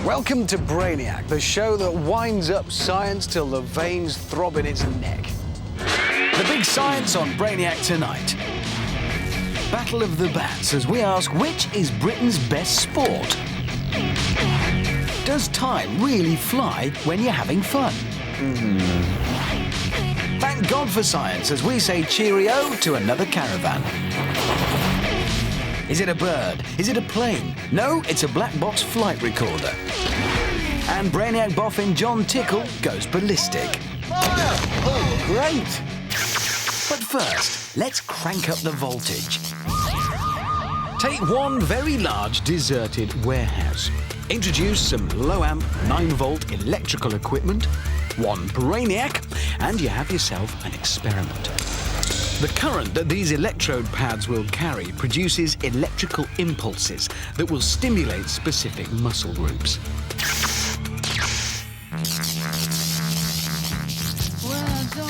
Welcome to Brainiac, the show that winds up science till the veins throb in its neck. The big science on Brainiac tonight. Battle of the Bats, as we ask which is Britain's best sport? Does time really fly when you're having fun? Thank God for science, as we say cheerio to another caravan. Is it a bird? Is it a plane? No, it's a black box flight recorder. And Brainiac boffin John Tickle goes ballistic. Fire! Oh, great! But first, let's crank up the voltage. Take one very large deserted warehouse. Introduce some low-amp 9-volt electrical equipment, one Brainiac, and you have yourself an experiment. The current that these electrode pads will carry produces electrical impulses that will stimulate specific muscle groups.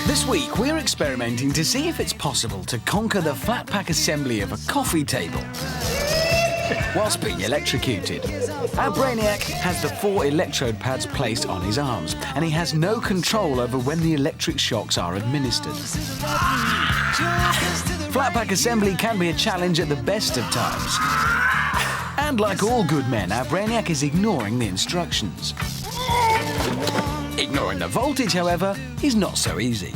This week, we're experimenting to see if it's possible to conquer the flat pack assembly of a coffee table whilst being electrocuted. Our Brainiac has the 4 electrode pads placed on his arms, and he has no control over when the electric shocks are administered. Flat pack assembly can be a challenge at the best of times. And like all good men, our Brainiac is ignoring the instructions. Ignoring the voltage, however, is not so easy.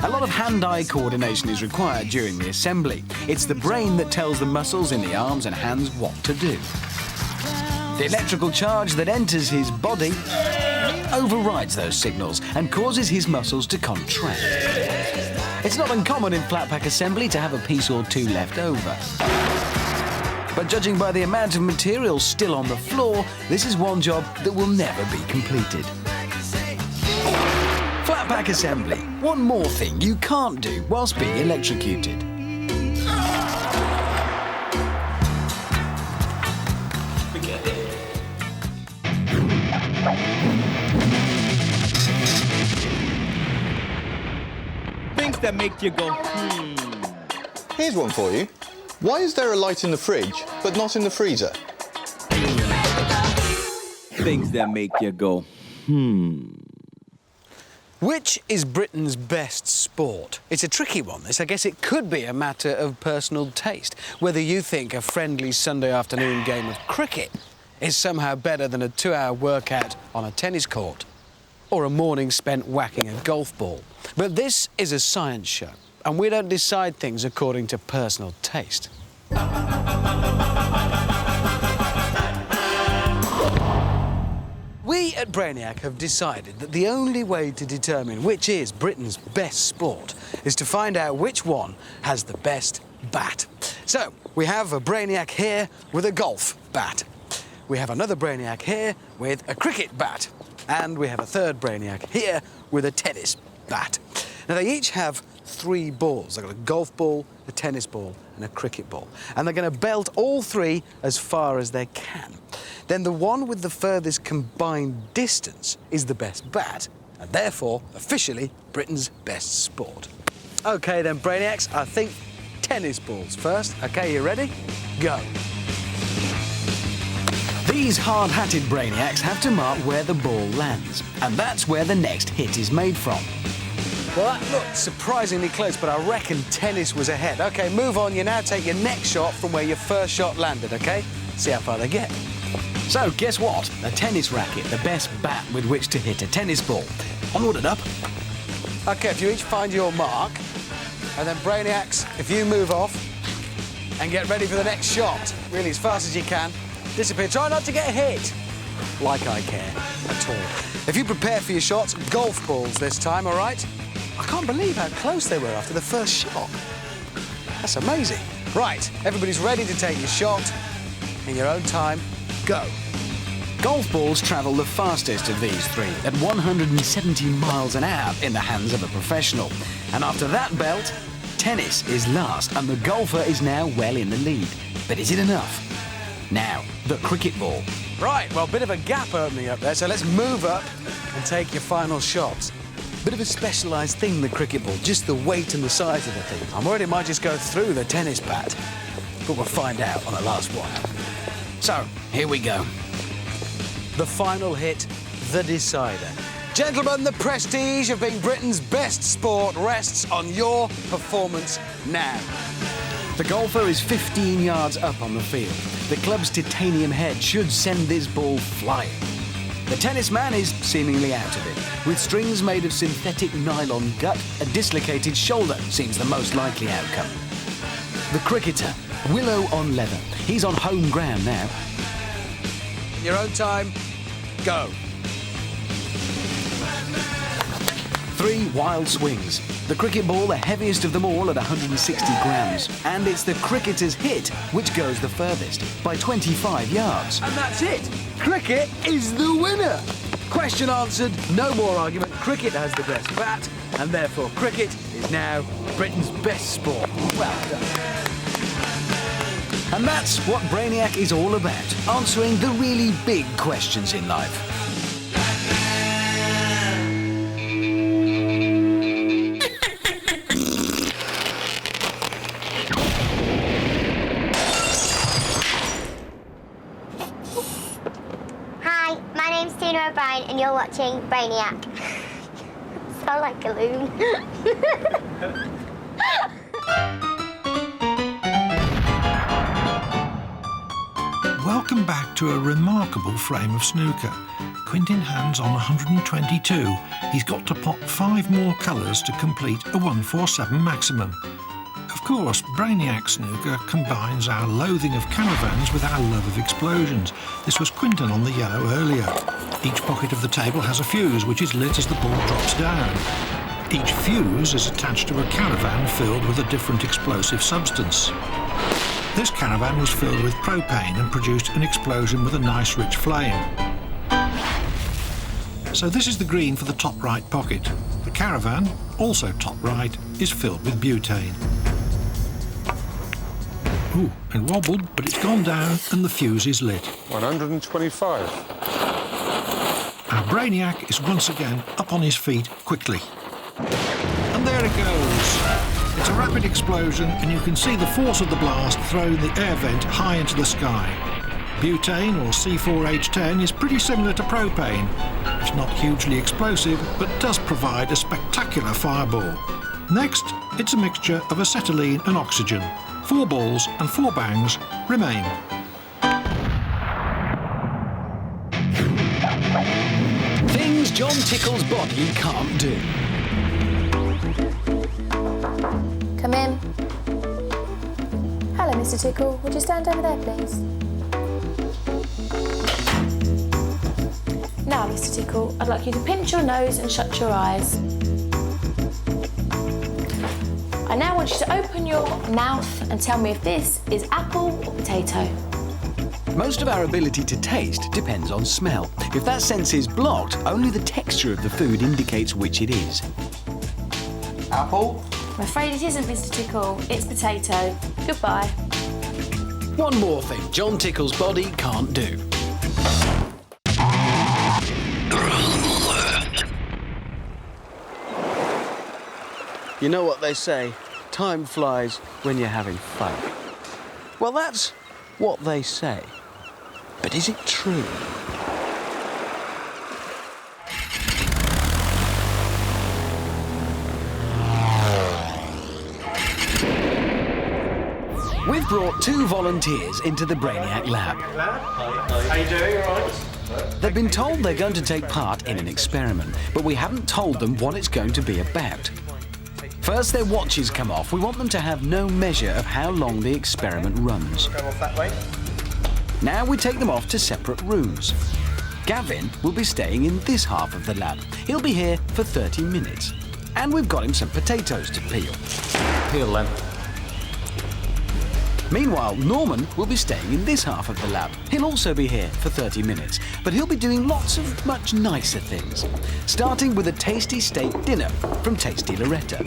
A lot of hand-eye coordination is required during the assembly. It's the brain that tells the muscles in the arms and hands what to do. The electrical charge that enters his body overrides those signals and causes his muscles to contract. It's not uncommon in flat pack assembly to have a piece or two left over. But judging by the amount of material still on the floor, this is one job that will never be completed. Flat pack assembly. One more thing you can't do whilst being electrocuted. Things that make you go, Here's one for you. Why is there a light in the fridge, but not in the freezer? Things that make you go, Which is Britain's best sport? It's a tricky one, this. I guess it could be a matter of personal taste. Whether you think a friendly Sunday afternoon game of cricket is somehow better than a 2-hour workout on a tennis court, or a morning spent whacking a golf ball. But this is a science show, and we don't decide things according to personal taste. We at Brainiac have decided that the only way to determine which is Britain's best sport is to find out which one has the best bat. So, we have a Brainiac here with a golf bat. We have another Brainiac here with a cricket bat. And we have a third Brainiac here with a tennis bat. Now, they each have 3 balls. They've got a golf ball, a tennis ball, and a cricket ball. And they're going to belt all 3 as far as they can. Then the one with the furthest combined distance is the best bat, and therefore, officially, Britain's best sport. OK then, Brainiacs, I think tennis balls first. OK, you ready? Go. These hard-hatted Brainiacs have to mark where the ball lands, and that's where the next hit is made from. Well, that looked surprisingly close, but I reckon tennis was ahead. OK, move on. You now take your next shot from where your first shot landed, OK? See how far they get. So, guess what? A tennis racket, the best bat with which to hit a tennis ball. Onward and up. OK, if you each find your mark, and then Brainiacs, if you move off and get ready for the next shot, really as fast as you can, disappear. Try not to get hit. Like I care at all. If you prepare for your shots, golf balls this time, all right? I can't believe how close they were after the first shot. That's amazing. Right, everybody's ready to take your shot in your own time. go. Golf balls travel the fastest of these three, at 170 miles an hour in the hands of a professional. And after that belt, tennis is last, and the golfer is now well in the lead. But is it enough? Now, the cricket ball. Right, well, bit of a gap opening up there, so let's move up and take your final shots. Bit of a specialised thing, the cricket ball, just the weight and the size of the thing. I'm worried it might just go through the tennis bat, but we'll find out on the last one. So, here we go. The final hit, the decider. Gentlemen, the prestige of being Britain's best sport rests on your performance now. The golfer is 15 yards up on the field. The club's titanium head should send this ball flying. The tennis man is seemingly out of it. With strings made of synthetic nylon gut, a dislocated shoulder seems the most likely outcome. The cricketer, willow on leather. He's on home ground now. Your own time, go. 3 wild swings. The cricket ball, the heaviest of them all at 160 grams. And it's the cricketer's hit which goes the furthest, by 25 yards. And that's it. Cricket is the winner. Question answered, no more argument. Cricket has the best bat, and therefore cricket is now Britain's best sport. Well done. And that's what Brainiac is all about, answering the really big questions in life. And you're watching Brainiac. Sound like a loon. Welcome back to a remarkable frame of snooker. Quintin Hand's on 122. He's got to pop 5 more colours to complete a 147 maximum. Of course, Brainiac snooker combines our loathing of caravans with our love of explosions. This was Quintin on the yellow earlier. Each pocket of the table has a fuse which is lit as the ball drops down. Each fuse is attached to a caravan filled with a different explosive substance. This caravan was filled with propane and produced an explosion with a nice rich flame. So this is the green for the top right pocket. The caravan, also top right, is filled with butane. Ooh, it wobbled, but it's gone down and the fuse is lit. 125. Our Brainiac is once again up on his feet quickly. And there it goes. It's a rapid explosion and you can see the force of the blast throwing the air vent high into the sky. Butane, or C4H10, is pretty similar to propane. It's not hugely explosive, but does provide a spectacular fireball. Next, it's a mixture of acetylene and oxygen. 4 balls and 4 bangs remain. Things John Tickle's body can't do. Come in. Hello, Mr. Tickle. Would you stand over there, please? Now, Mr. Tickle, I'd like you to pinch your nose and shut your eyes. I now want you to open your mouth and tell me if this is apple or potato. Most of our ability to taste depends on smell. If that sense is blocked, only the texture of the food indicates which it is. Apple? I'm afraid it isn't, Mr. Tickle. It's potato. Goodbye. One more thing John Tickle's body can't do. You know what they say, time flies when you're having fun. Well, that's what they say. But is it true? We've brought 2 volunteers into the Brainiac Lab. How you doing, all right? They've been told they're going to take part in an experiment, but we haven't told them what it's going to be about. First, their watches come off. We want them to have no measure of how long the experiment runs. Go off that way. Now we take them off to separate rooms. Gavin will be staying in this half of the lab. He'll be here for 30 minutes. And we've got him some potatoes to peel. Peel them. Meanwhile, Norman will be staying in this half of the lab. He'll also be here for 30 minutes, but he'll be doing lots of much nicer things. Starting with a tasty steak dinner from Tasty Loretta.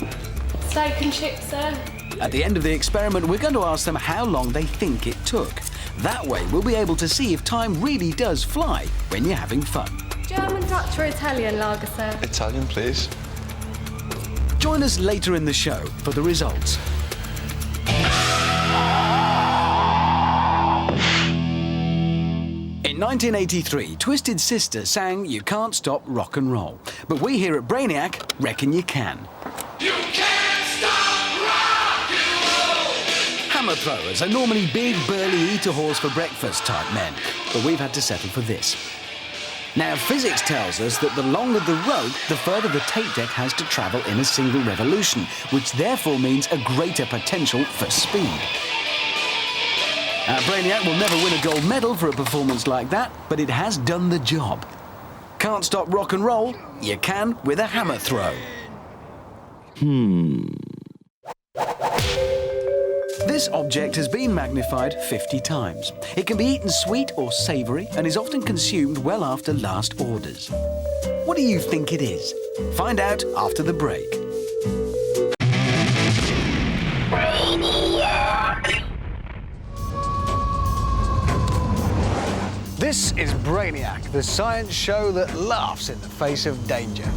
Steak and chips, sir. At the end of the experiment, we're going to ask them how long they think it took. That way, we'll be able to see if time really does fly when you're having fun. German, Dutch or Italian lager, sir? Italian, please. Join us later in the show for the results. In 1983, Twisted Sister sang You Can't Stop Rock and Roll. But we here at Brainiac reckon you can. You can't stop rock and roll! Hammer throwers are normally big, burly, eat a horse for breakfast type men. But we've had to settle for this. Now, physics tells us that the longer the rope, the further the tape deck has to travel in a single revolution, which therefore means a greater potential for speed. Our Brainiac will never win a gold medal for a performance like that, but it has done the job. Can't stop rock and roll? You can with a hammer throw. This object has been magnified 50 times. It can be eaten sweet or savoury and is often consumed well after last orders. What do you think it is? Find out after the break. This is Brainiac, the science show that laughs in the face of danger.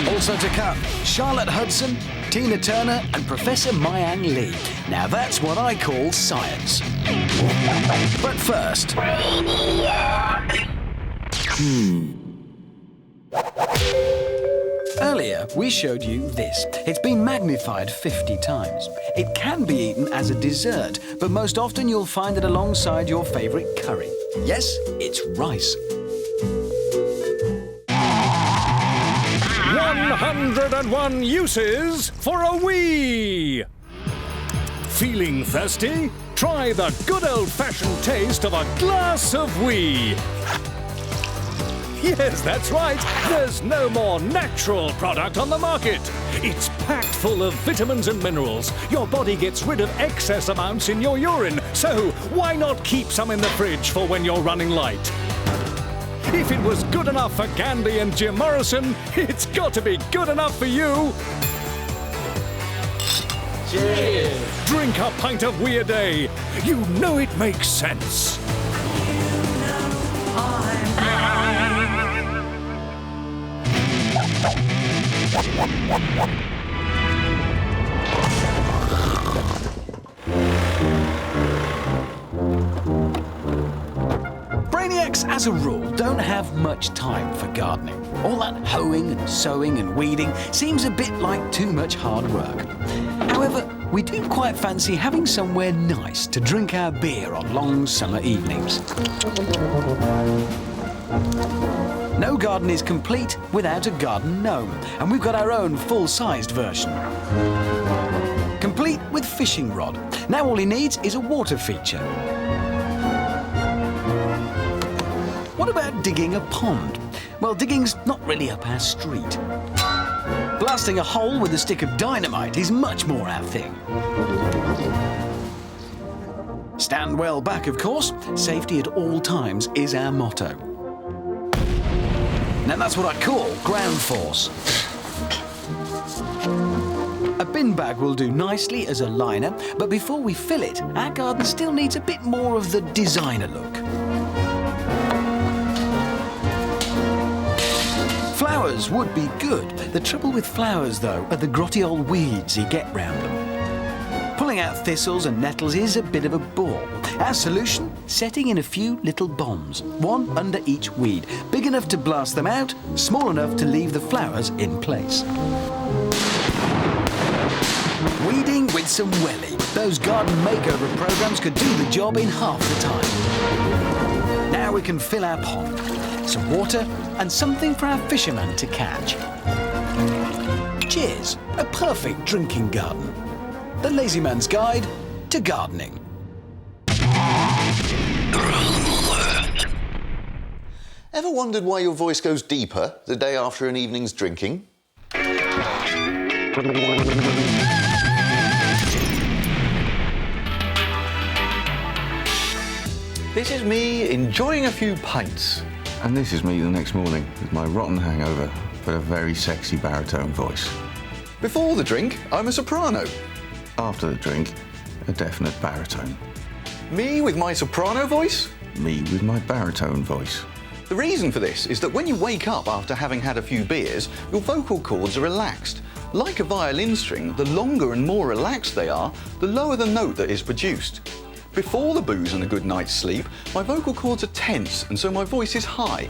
Also to come, Charlotte Hudson, Tina Turner and Professor Myang Lee. Now that's what I call science. But first... Earlier, we showed you this. It's been magnified 50 times. It can be eaten as a dessert, but most often you'll find it alongside your favourite curry. Yes, it's rice. 101 uses for a Wii! Feeling thirsty? Try the good old-fashioned taste of a glass of Wii! Yes, that's right. There's no more natural product on the market. It's packed full of vitamins and minerals. Your body gets rid of excess amounts in your urine. So why not keep some in the fridge for when you're running light? If it was good enough for Gandhi and Jim Morrison, it's got to be good enough for you. Cheers! Drink a pint of Wii a day. You know it makes sense. Brainiacs, as a rule, don't have much time for gardening. All that hoeing and sowing and weeding seems a bit like too much hard work. However, we do quite fancy having somewhere nice to drink our beer on long summer evenings. No garden is complete without a garden gnome, and we've got our own full-sized version. Complete with fishing rod. Now all he needs is a water feature. What about digging a pond? Well, digging's not really up our street. Blasting a hole with a stick of dynamite is much more our thing. Stand well back, of course. Safety at all times is our motto. Now that's what I call ground force. A bin bag will do nicely as a liner, but before we fill it, our garden still needs a bit more of the designer look. Flowers would be good. The trouble with flowers, though, are the grotty old weeds you get round them. Pulling out thistles and nettles is a bit of a bore. Our solution? Setting in a few little bombs, one under each weed, big enough to blast them out, small enough to leave the flowers in place. Weeding with some welly. Those garden makeover programs could do the job in half the time. Now we can fill our pond. Some water and something for our fishermen to catch. Cheers, a perfect drinking garden. The Lazy Man's Guide to Gardening. Ever wondered why your voice goes deeper the day after an evening's drinking? This is me enjoying a few pints. And this is me the next morning with my rotten hangover, but a very sexy baritone voice. Before the drink, I'm a soprano. After the drink, a definite baritone. Me with my soprano voice? Me with my baritone voice. The reason for this is that when you wake up after having had a few beers, your vocal cords are relaxed. Like a violin string, the longer and more relaxed they are, the lower the note that is produced. Before the booze and a good night's sleep, my vocal cords are tense, and so my voice is high.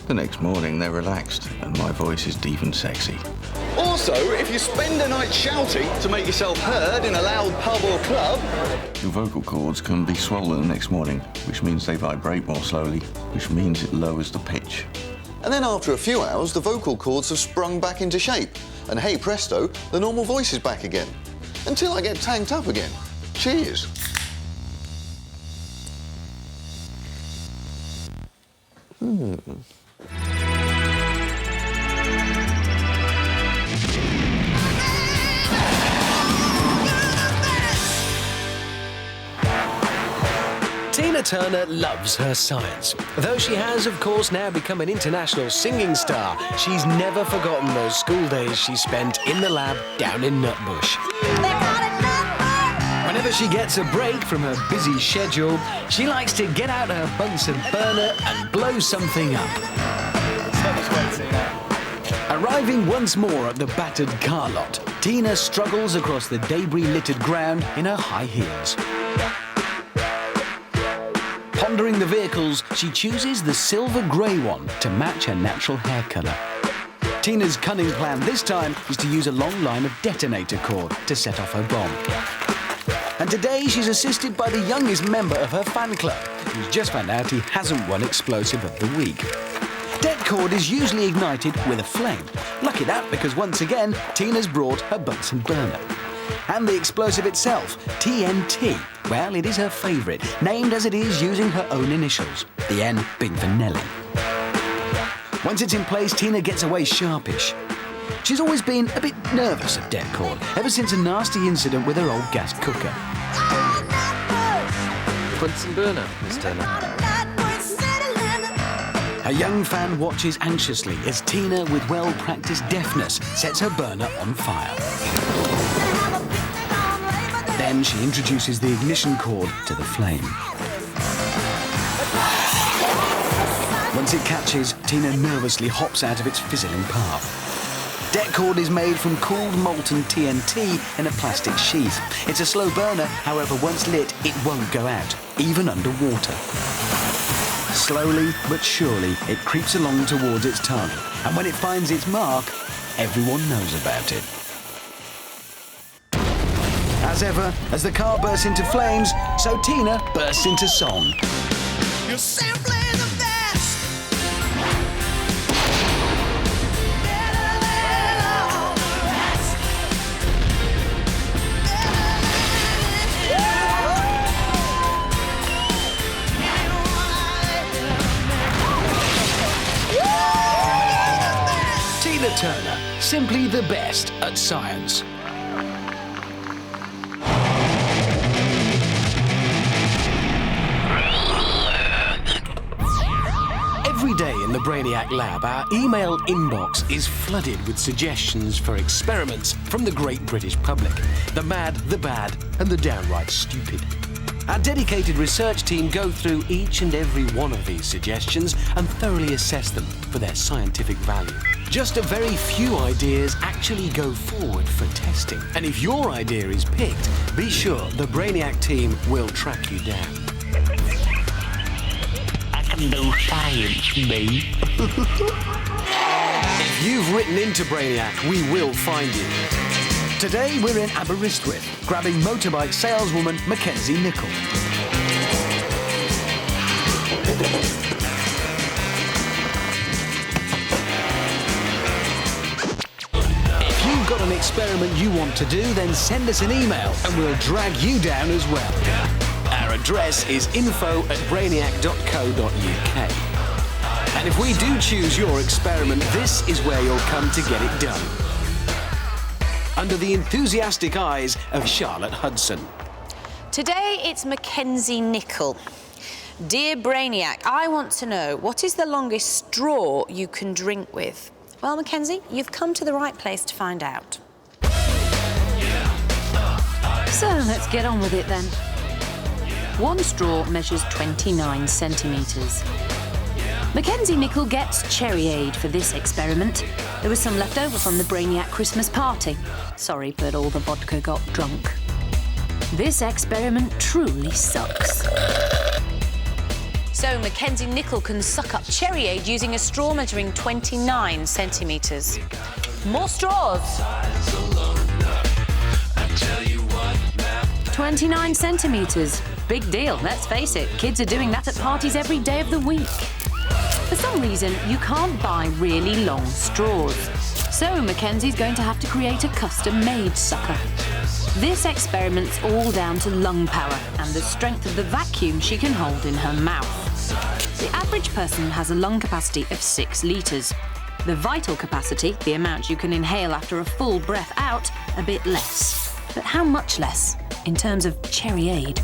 The next morning, they're relaxed, and my voice is deep and sexy. Also, if you spend a night shouting to make yourself heard in a loud pub or club, your vocal cords can be swollen the next morning, which means they vibrate more slowly, which means it lowers the pitch. And then after a few hours, the vocal cords have sprung back into shape. And hey presto, the normal voice is back again. Until I get tanked up again. Cheers. Tina Turner loves her science. Though she has, of course, now become an international singing star, she's never forgotten those school days she spent in the lab down in Nutbush. Whenever she gets a break from her busy schedule, she likes to get out her Bunsen burner and blow something up. Arriving once more at the battered car lot, Tina struggles across the debris-littered ground in her high heels. Pondering the vehicles, she chooses the silver grey one to match her natural hair colour. Tina's cunning plan this time is to use a long line of detonator cord to set off her bomb. And today she's assisted by the youngest member of her fan club, who's just found out he hasn't won Explosive of the Week. Det cord is usually ignited with a flame. Lucky that, because once again, Tina's brought her Bunsen burner. And the explosive itself, TNT, well, it is her favourite, named as it is using her own initials, the N being for Nelly. Once it's in place, Tina gets away sharpish. She's always been a bit nervous of det cord, ever since a nasty incident with her old gas cooker. Bunsen burner, Miss Turner. A young fan watches anxiously as Tina, with well-practiced deftness, sets her burner on fire. Then she introduces the ignition cord to the flame. Once it catches, Tina nervously hops out of its fizzling path. Det cord is made from cooled molten TNT in a plastic sheath. It's a slow burner, however, once lit, it won't go out, even underwater. Slowly but surely, it creeps along towards its target, and when it finds its mark, everyone knows about it. As ever, as the car bursts into flames, so Tina bursts into song. You're simply the best. Better than all the rest. Tina Turner, simply the best at science. Every day in the Brainiac Lab, our email inbox is flooded with suggestions for experiments from the great British public. The mad, the bad, and the downright stupid. Our dedicated research team go through each and every one of these suggestions and thoroughly assess them for their scientific value. Just a very few ideas actually go forward for testing. And if your idea is picked, be sure the Brainiac team will track you down. No science, mate. If you've written into Brainiac, we will find you. Today we're in Aberystwyth, grabbing motorbike saleswoman Mackenzie Nicol. If you've got an experiment you want to do, then send us an email and we'll drag you down as well. Our address is info@brainiac.co.uk. And if we do choose your experiment, this is where you'll come to get it done. Under the enthusiastic eyes of Charlotte Hudson. Today it's Mackenzie Nicol. Dear Brainiac, I want to know, what is the longest straw you can drink with? Well, Mackenzie, you've come to the right place to find out. So, let's get on with it then. One straw measures 29 centimetres. Mackenzie Nickel gets cherryade for this experiment. There was some left over from the Brainiac Christmas party. Sorry, but all the vodka got drunk. This experiment truly sucks. So Mackenzie Nickel can suck up cherryade using a straw measuring 29 centimetres. More straws. 29 centimetres. Big deal, let's face it. Kids are doing that at parties every day of the week. For some reason, you can't buy really long straws. So Mackenzie's going to have to create a custom-made sucker. This experiment's all down to lung power and the strength of the vacuum she can hold in her mouth. The average person has a lung capacity of 6 litres. The vital capacity, the amount you can inhale after a full breath out, a bit less. But how much less in terms of cherryade?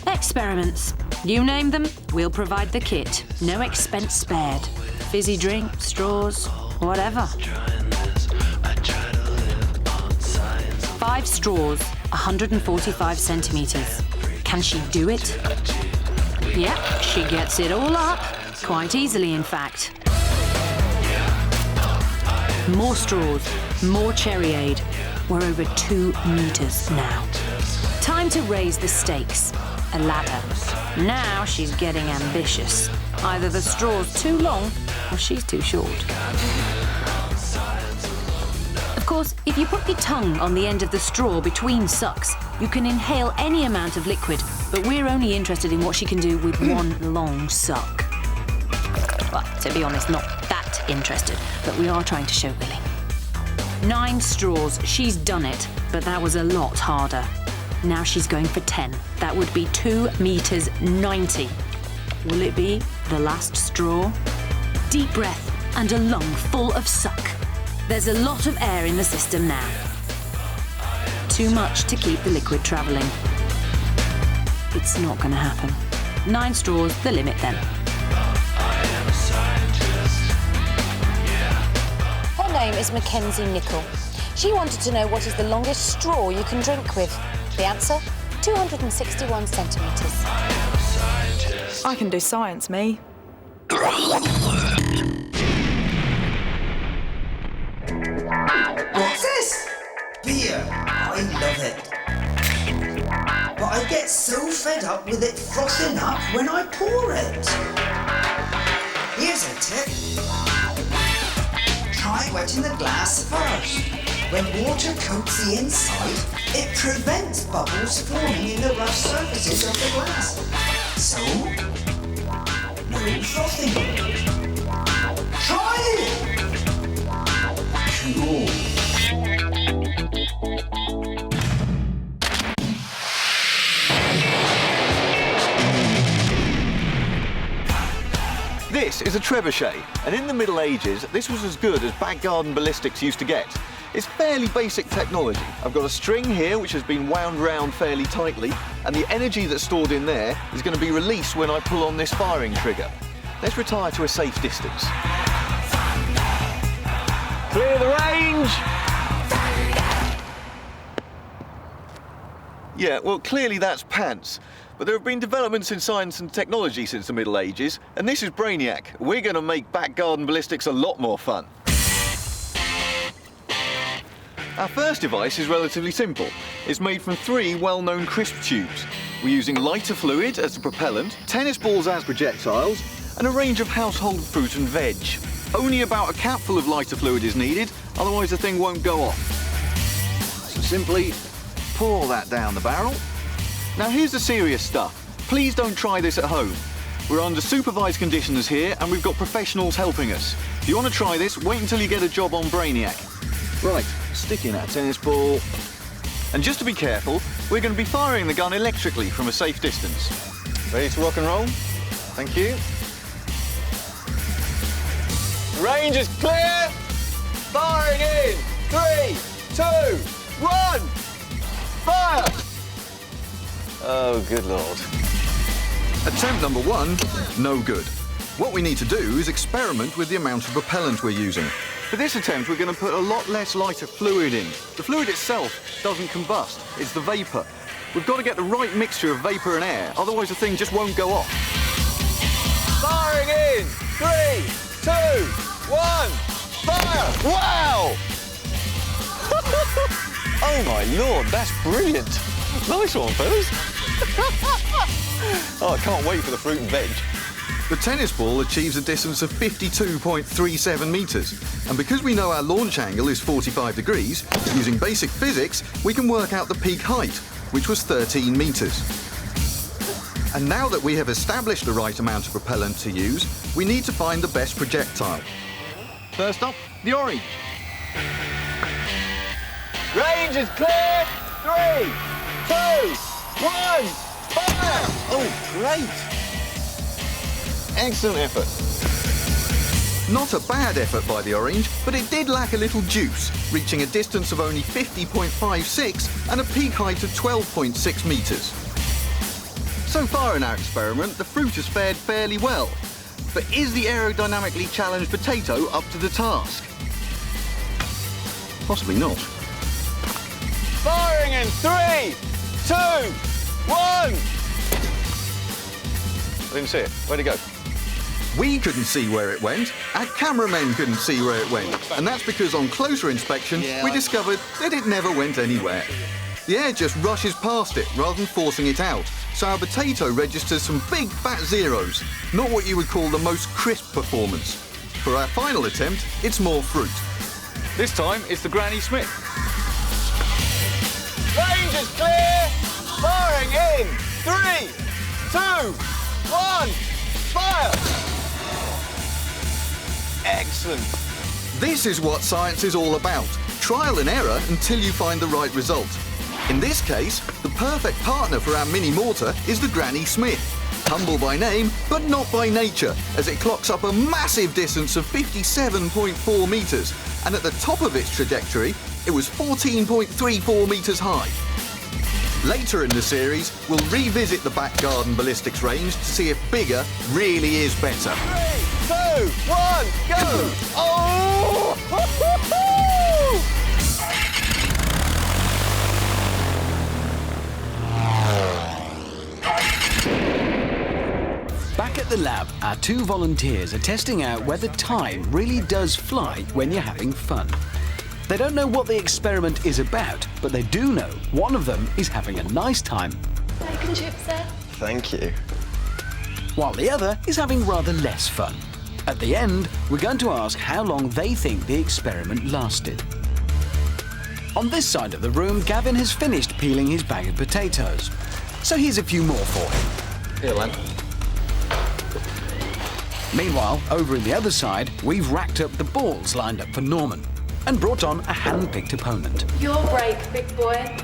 Experiments. You name them, we'll provide the kit. No expense spared. Fizzy drink, straws, whatever. 5 straws, 145 centimetres. Can she do it? Yep, she gets it all up. Quite easily, in fact. More straws, more cherryade. We're over 2 metres now. Time to raise the stakes. A ladder. Now she's getting ambitious. Either the straw's too long or she's too short. Of course, if you put your tongue on the end of the straw between sucks, you can inhale any amount of liquid, but we're only interested in what she can do with one long suck. Well, to be honest, not that interested, but we are trying to show willing. 9 straws, she's done it, but that was a lot harder. Now she's going for 10. That would be 2 metres 90. Will it be the last straw? Deep breath and a lung full of suck. There's a lot of air in the system now. Too much to keep the liquid travelling. It's not going to happen. 9 straws, the limit then. Her name is Mackenzie Nickel. She wanted to know what is the longest straw you can drink with. The answer, 261 centimetres. I can do science, me. What's this? Beer. I love it. But I get so fed up with it frothing up when I pour it. Here's a tip. Try wetting the glass first. When water coats the inside, it prevents bubbles forming in the rough surfaces of the glass. So, no frothing. Try it! Cool. This is a trebuchet, and in the Middle Ages, this was as good as back garden ballistics used to get. It's fairly basic technology. I've got a string here which has been wound round fairly tightly, and the energy that's stored in there is going to be released when I pull on this firing trigger. Let's retire to a safe distance. Clear the range! Yeah, well, clearly that's pants. But there have been developments in science and technology since the Middle Ages, and this is Brainiac. We're going to make back garden ballistics a lot more fun. Our first device is relatively simple. It's made from 3 well-known crisp tubes. We're using lighter fluid as the propellant, tennis balls as projectiles, and a range of household fruit and veg. Only about a capful of lighter fluid is needed, otherwise the thing won't go off. So simply pour that down the barrel. Now here's the serious stuff. Please don't try this at home. We're under supervised conditions here, and we've got professionals helping us. If you want to try this, wait until you get a job on Brainiac. Right, stick in our tennis ball. And just to be careful, we're going to be firing the gun electrically from a safe distance. Ready to rock and roll? Thank you. The range is clear. Firing in. 3, 2, 1. Fire! Oh, good Lord. Attempt number 1, no good. What we need to do is experiment with the amount of propellant we're using. For this attempt, we're going to put a lot less lighter fluid in. The fluid itself doesn't combust, it's the vapour. We've got to get the right mixture of vapour and air, otherwise the thing just won't go off. Firing in! 3, 2, 1, fire! Wow! Oh my lord, that's brilliant. Nice one, fellas. Oh, I can't wait for the fruit and veg. The tennis ball achieves a distance of 52.37 metres, and because we know our launch angle is 45 degrees, using basic physics, we can work out the peak height, which was 13 metres. And now that we have established the right amount of propellant to use, we need to find the best projectile. First up, the orange. Range is clear! 3, 2, 1, fire! Oh, great! Excellent effort. Not a bad effort by the orange, but it did lack a little juice, reaching a distance of only 50.56 and a peak height of 12.6 metres. So far in our experiment, the fruit has fared fairly well. But is the aerodynamically challenged potato up to the task? Possibly not. Firing in 3, 2, 1! I didn't see it. Where'd it go? We couldn't see where it went. Our cameramen couldn't see where it went. And that's because on closer inspection, we discovered that it never went anywhere. The air just rushes past it rather than forcing it out. So our potato registers some big fat zeros, not what you would call the most crisp performance. For our final attempt, it's more fruit. This time, it's the Granny Smith. Range is clear! Firing in! 3, 2, 1, fire! Excellent. This is what science is all about. Trial and error until you find the right result. In this case, the perfect partner for our mini mortar is the Granny Smith. Humble by name, but not by nature, as it clocks up a massive distance of 57.4 metres, and at the top of its trajectory, it was 14.34 metres high. Later in the series, we'll revisit the back garden ballistics range to see if bigger really is better. 3, 2, 1, go! Oh! Back at the lab, our 2 volunteers are testing out whether time really does fly when you're having fun. They don't know what the experiment is about, but they do know one of them is having a nice time. Bacon chips there. Thank you. While the other is having rather less fun. At the end, we're going to ask how long they think the experiment lasted. On this side of the room, Gavin has finished peeling his bag of potatoes. So here's a few more for him. Here, Len. Meanwhile, over in the other side, we've racked up the balls lined up for Norman and brought on a hand-picked opponent. Your break, big boy.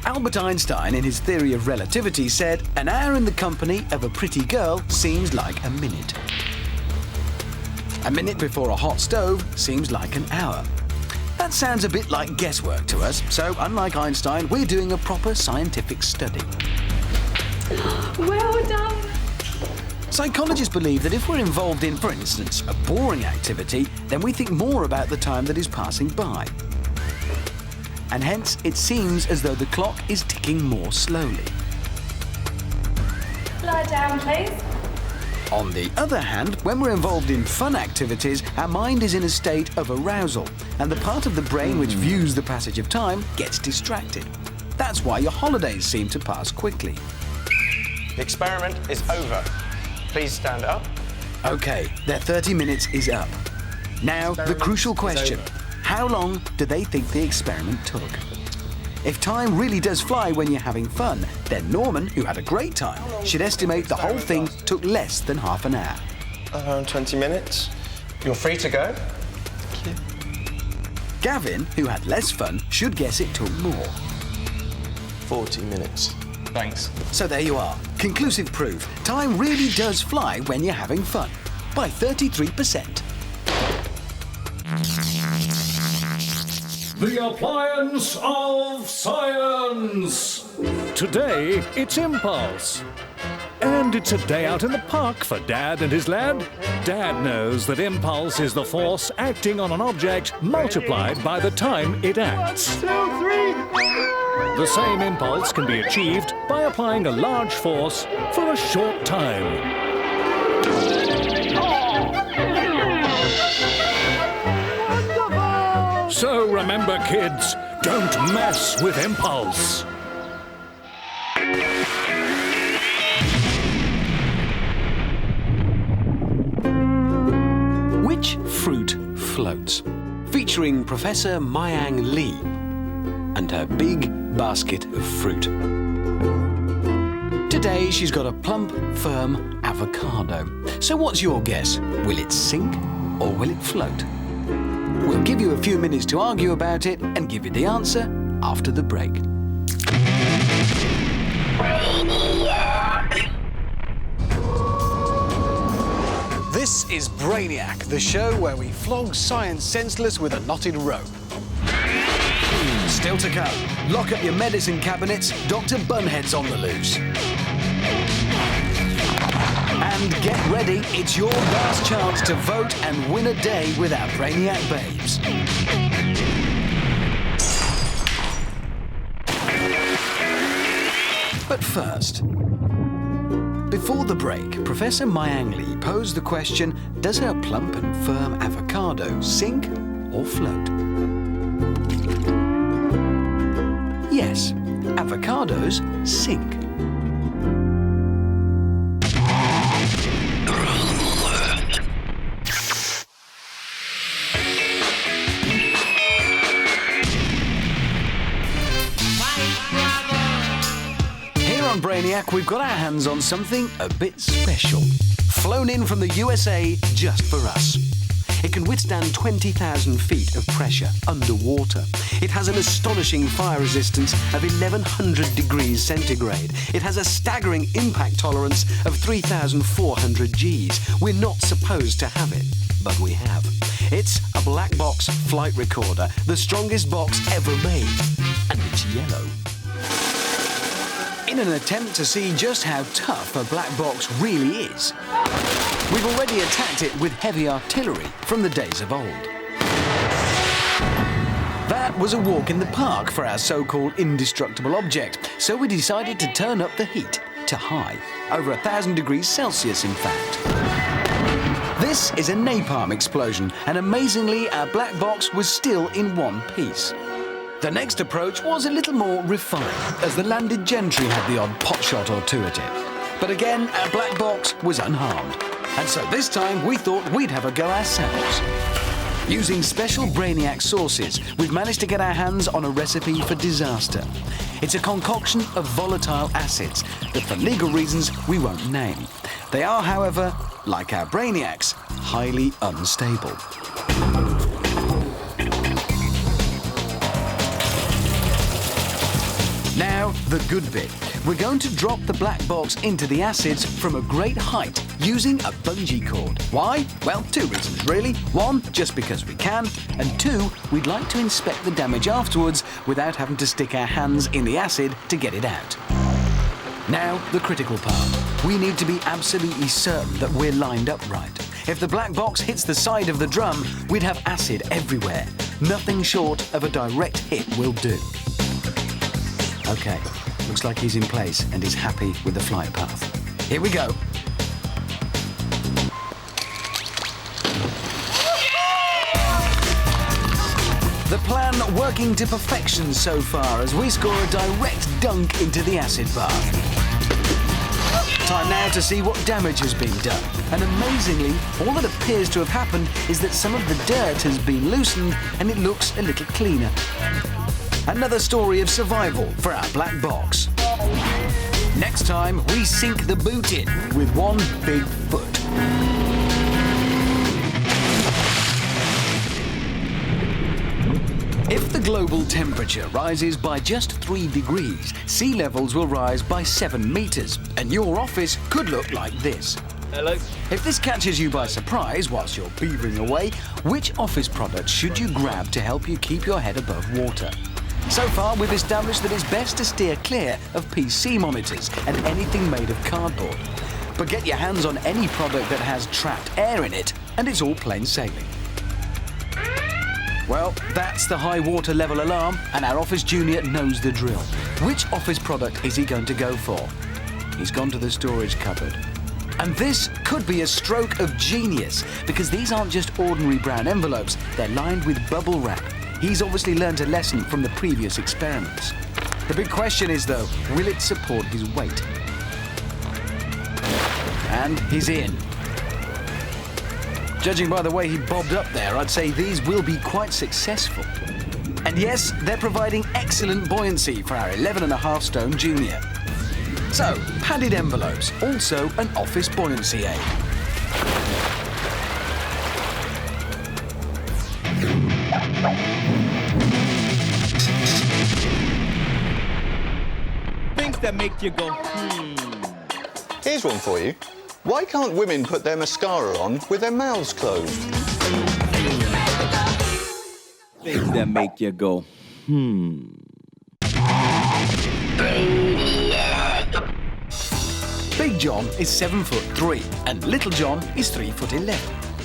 Albert Einstein, in his theory of relativity, said, "An hour in the company of a pretty girl seems like a minute. A minute before a hot stove seems like an hour." That sounds a bit like guesswork to us, so unlike Einstein, we're doing a proper scientific study. Well done. Psychologists believe that if we're involved in, for instance, a boring activity, then we think more about the time that is passing by. And hence, it seems as though the clock is ticking more slowly. Lie down, please. On the other hand, when we're involved in fun activities, our mind is in a state of arousal, and the part of the brain which views the passage of time gets distracted. That's why your holidays seem to pass quickly. The experiment is over. Please stand up. OK, their 30 minutes is up. Now, the crucial question. How long do they think the experiment took? If time really does fly when you're having fun, then Norman, who had a great time, should estimate the whole thing took less than half an hour. Around 20 minutes. You're free to go. Thank you. Gavin, who had less fun, should guess it took more. 40 minutes. Thanks. So there you are. Conclusive proof. Time really does fly when you're having fun. By 33%. The appliance of science! Today, it's Impulse. And it's a day out in the park for Dad and his lad. Dad knows that impulse is the force acting on an object multiplied by the time it acts. 1, 2, 3. The same impulse can be achieved by applying a large force for a short time. So remember, kids, don't mess with impulse. Which fruit floats? Featuring Professor Mayang Lee and her big basket of fruit. Today she's got a plump, firm avocado. So what's your guess? Will it sink or will it float? We'll give you a few minutes to argue about it and give you the answer after the break. This is Brainiac, the show where we flog science senseless with a knotted rope. Still to come, lock up your medicine cabinets, Dr. Bunhead's on the loose. And get ready, it's your last chance to vote and win a day with our Brainiac babes. But first, before the break, Professor Mayang Lee posed the question, does her plump and firm avocado sink or float? Yes, avocados sink. On Brainiac, we've got our hands on something a bit special. Flown in from the USA just for us. It can withstand 20,000 feet of pressure underwater. It has an astonishing fire resistance of 1100 degrees centigrade. It has a staggering impact tolerance of 3,400 Gs. We're not supposed to have it, but we have. It's a black box flight recorder, the strongest box ever made, and it's yellow. In an attempt to see just how tough a black box really is, we've already attacked it with heavy artillery from the days of old. That was a walk in the park for our so-called indestructible object, so we decided to turn up the heat to high, over 1,000 degrees Celsius in fact. This is a napalm explosion, and amazingly our black box was still in one piece. The next approach was a little more refined, as the landed gentry had the odd potshot or two at it. But again, our black box was unharmed. And so this time we thought we'd have a go ourselves. Using special Brainiac sauces, we've managed to get our hands on a recipe for disaster. It's a concoction of volatile acids that for legal reasons we won't name. They are, however, like our Brainiacs, highly unstable. Now, the good bit. We're going to drop the black box into the acids from a great height using a bungee cord. Why? Well, two reasons really. One, just because we can, and two, we'd like to inspect the damage afterwards without having to stick our hands in the acid to get it out. Now, the critical part. We need to be absolutely certain that we're lined up right. If the black box hits the side of the drum, we'd have acid everywhere. Nothing short of a direct hit will do. Okay, looks like he's in place and is happy with the flight path. Here we go. The plan working to perfection so far as we score a direct dunk into the acid bath. Time now to see what damage has been done. And amazingly, all that appears to have happened is that some of the dirt has been loosened and it looks a little cleaner. Another story of survival for our black box. Next time, we sink the boot in with one big foot. If the global temperature rises by just 3 degrees, sea levels will rise by 7 meters, and your office could look like this. Hello. If this catches you by surprise whilst you're beavering away, which office product should you grab to help you keep your head above water? So far, we've established that it's best to steer clear of PC monitors and anything made of cardboard. But get your hands on any product that has trapped air in it, and it's all plain sailing. Well, that's the high water level alarm, and our office junior knows the drill. Which office product is he going to go for? He's gone to the storage cupboard. And this could be a stroke of genius, because these aren't just ordinary brown envelopes, they're lined with bubble wrap. He's obviously learned a lesson from the previous experiments. The big question is, though, will it support his weight? And he's in. Judging by the way he bobbed up there, I'd say these will be quite successful. And yes, they're providing excellent buoyancy for our 11.5 stone junior. So, padded envelopes, also an office buoyancy aid. Things that make you go, Here's one for you. Why can't women put their mascara on with their mouths closed? Things that make you go, Big John is 7'3" and Little John is 3'11".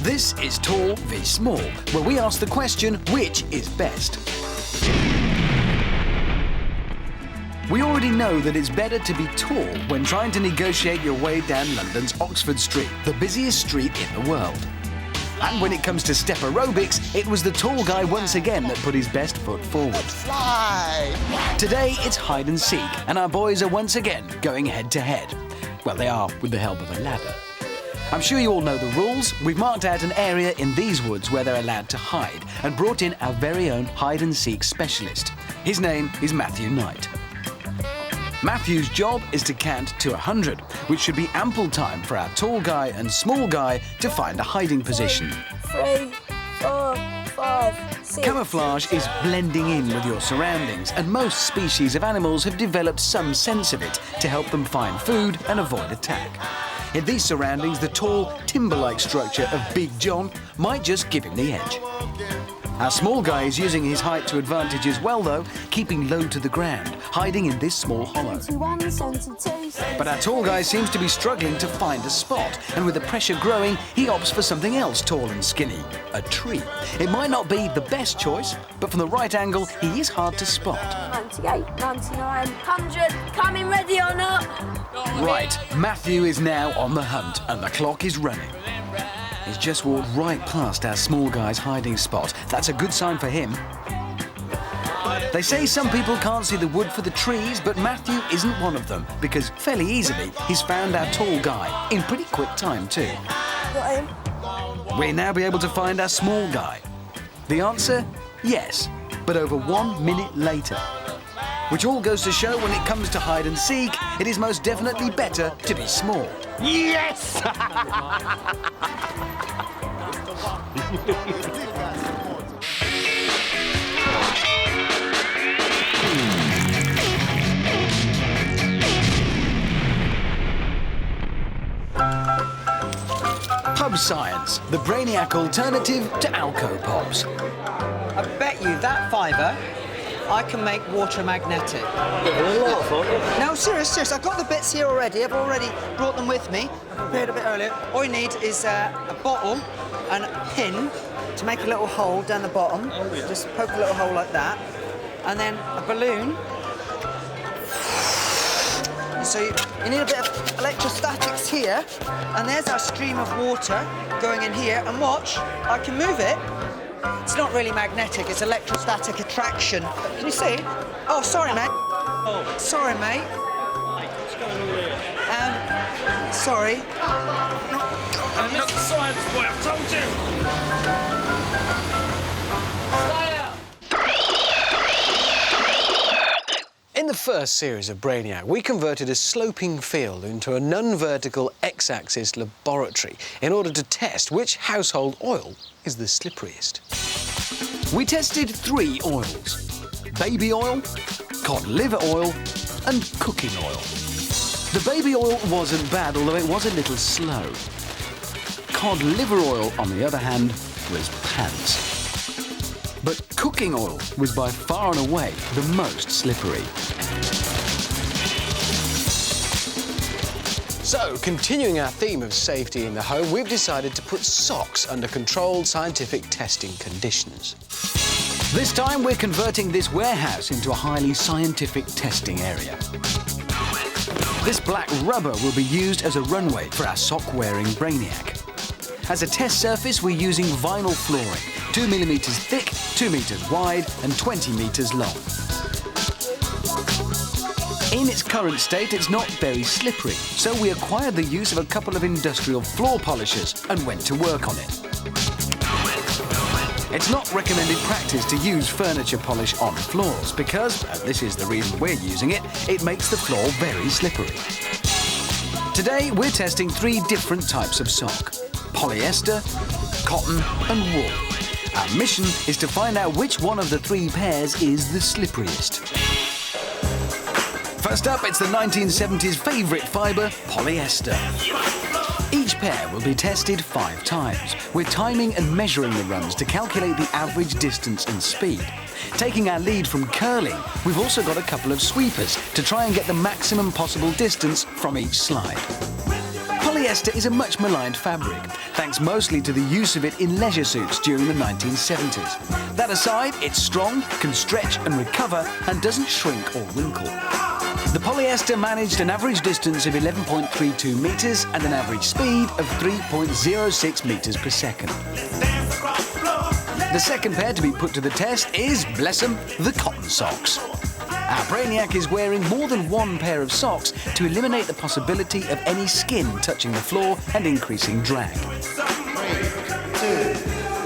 This is tall v small, where we ask the question, which is best? We already know that it's better to be tall when trying to negotiate your way down London's Oxford Street, the busiest street in the world. And when it comes to step aerobics, it was the tall guy once again that put his best foot forward. Today, it's hide and seek, and our boys are once again going head to head. Well, they are with the help of a ladder. I'm sure you all know the rules. We've marked out an area in these woods where they're allowed to hide and brought in our very own hide and seek specialist. His name is Matthew Knight. Matthew's job is to count to 100, which should be ample time for our tall guy and small guy to find a hiding position. 3, 4, 5, 6. Camouflage is blending in with your surroundings, and most species of animals have developed some sense of it to help them find food and avoid attack. In these surroundings, the tall, timber-like structure of Big John might just give him the edge. Our small guy is using his height to advantage as well, though, keeping low to the ground, hiding in this small hollow. 71, 72, But our tall guy seems to be struggling to find a spot, and with the pressure growing, he opts for something else tall and skinny, a tree. It might not be the best choice, but from the right angle, he is hard to spot. 98, 99, 100, coming ready or not? Right, Matthew is now on the hunt, and the clock is running. He's just walked right past our small guy's hiding spot. That's a good sign for him. They say some people can't see the wood for the trees, but Matthew isn't one of them, because fairly easily he's found our tall guy, in pretty quick time too. Got him. We'll now be able to find our small guy. The answer? Yes, but over 1 minute later. Which all goes to show when it comes to hide and seek, it is most definitely better to be small. Yes! Pub Science, the Brainiac alternative to Alco Pops. I bet you that fiver I can make water magnetic. No, serious. I've got the bits here already. I've already brought them with me. I prepared a bit earlier. All you need is a bottle and a pin to make a little hole down the bottom. Just poke a little hole like that. And then a balloon. So you need a bit of electrostatics here. And there's our stream of water going in here. And watch, I can move it. It's not really magnetic, it's electrostatic attraction. Can you see? Oh, sorry, mate. Oh. Sorry, mate. What's going on here? Sorry. I'm not the science boy, I've told you! In the first series of Brainiac, we converted a sloping field into a non-vertical X-axis laboratory in order to test which household oil is the slipperiest. We tested 3 oils: baby oil, cod liver oil and cooking oil. The baby oil wasn't bad, although it was a little slow. Cod liver oil, on the other hand, was pants. But cooking oil was by far and away the most slippery. So, continuing our theme of safety in the home, we've decided to put socks under controlled scientific testing conditions. This time, we're converting this warehouse into a highly scientific testing area. This black rubber will be used as a runway for our sock-wearing Brainiac. As a test surface, we're using vinyl flooring, 2 millimeters thick, 2 meters wide, and 20 meters long. In its current state, it's not very slippery, so we acquired the use of a couple of industrial floor polishers and went to work on it. It's not recommended practice to use furniture polish on floors because, and this is the reason we're using it, it makes the floor very slippery. Today, we're testing 3 different types of sock: polyester, cotton, and wool. Our mission is to find out which one of the 3 pairs is the slipperiest. First up, it's the 1970s favourite fibre, polyester. Each pair will be tested 5 times, with timing and measuring the runs to calculate the average distance and speed. Taking our lead from curling, we've also got a couple of sweepers to try and get the maximum possible distance from each slide. Polyester is a much maligned fabric, thanks mostly to the use of it in leisure suits during the 1970s. That aside, it's strong, can stretch and recover, and doesn't shrink or wrinkle. The polyester managed an average distance of 11.32 metres and an average speed of 3.06 metres per second. The second pair to be put to the test is, bless 'em, the cotton socks. Our Brainiac is wearing more than 1 pair of socks to eliminate the possibility of any skin touching the floor and increasing drag. 3, 2,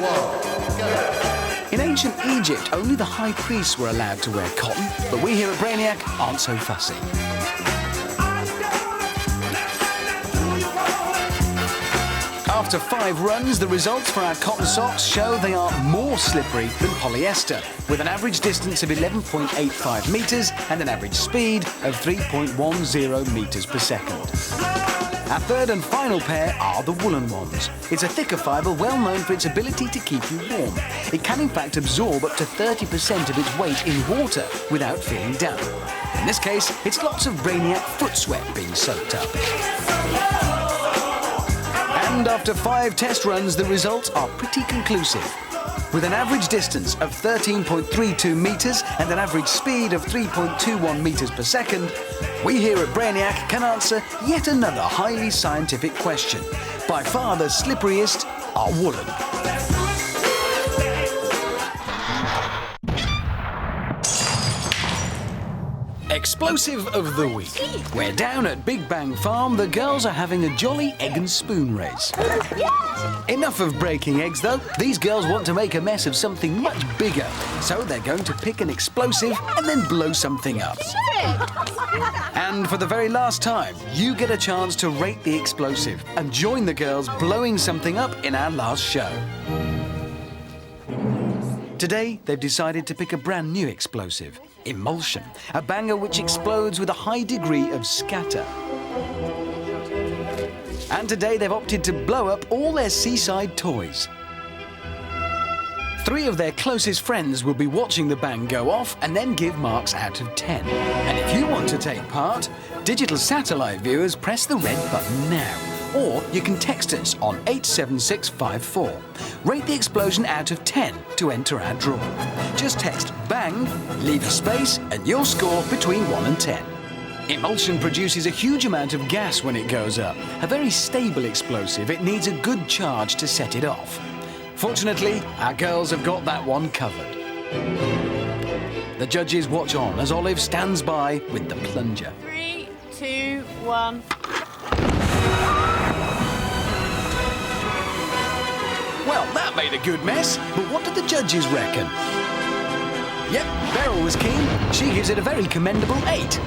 1, go. In ancient Egypt, only the high priests were allowed to wear cotton, but we here at Brainiac aren't so fussy. After 5 runs, the results for our cotton socks show they are more slippery than polyester, with an average distance of 11.85 metres and an average speed of 3.10 metres per second. Our third and final pair are the woolen ones. It's a thicker fibre well known for its ability to keep you warm. It can in fact absorb up to 30% of its weight in water without feeling damp. In this case, it's lots of Brainiac foot sweat being soaked up. And after 5 test runs, the results are pretty conclusive. With an average distance of 13.32 metres and an average speed of 3.21 metres per second, we here at Brainiac can answer yet another highly scientific question. By far the slipperiest are woolen. Explosive of the week. We're down at Big Bang Farm. The girls are having a jolly egg and spoon race. Enough of breaking eggs, though. These girls want to make a mess of something much bigger. So they're going to pick an explosive and then blow something up. And for the very last time, you get a chance to rate the explosive and join the girls blowing something up in our last show. Today, they've decided to pick a brand new explosive, emulsion, a banger which explodes with a high degree of scatter. And today they've opted to blow up all their seaside toys. 3 of their closest friends will be watching the bang go off and then give marks out of 10. And if you want to take part, digital satellite viewers press the red button now. Or you can text us on 87654. Rate the explosion out of 10 to enter our draw. Just text BANG, leave a space, and you'll score between 1 and 10. Emulsion produces a huge amount of gas when it goes up. A very stable explosive, it needs a good charge to set it off. Fortunately, our girls have got that one covered. The judges watch on as Olive stands by with the plunger. 3, 2, 1. Well, that made a good mess, but what did the judges reckon? Yep, Beryl was keen. She gives it a very commendable 8.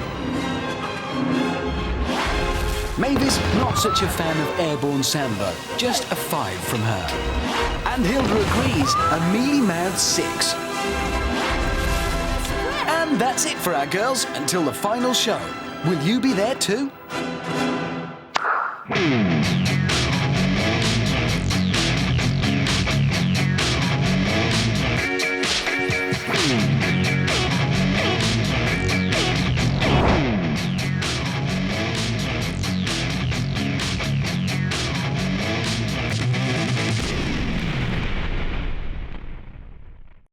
Mavis, not such a fan of airborne sambo, just a 5 from her. And Hilda agrees, a mealy-mouthed 6. And that's it for our girls until the final show. Will you be there too?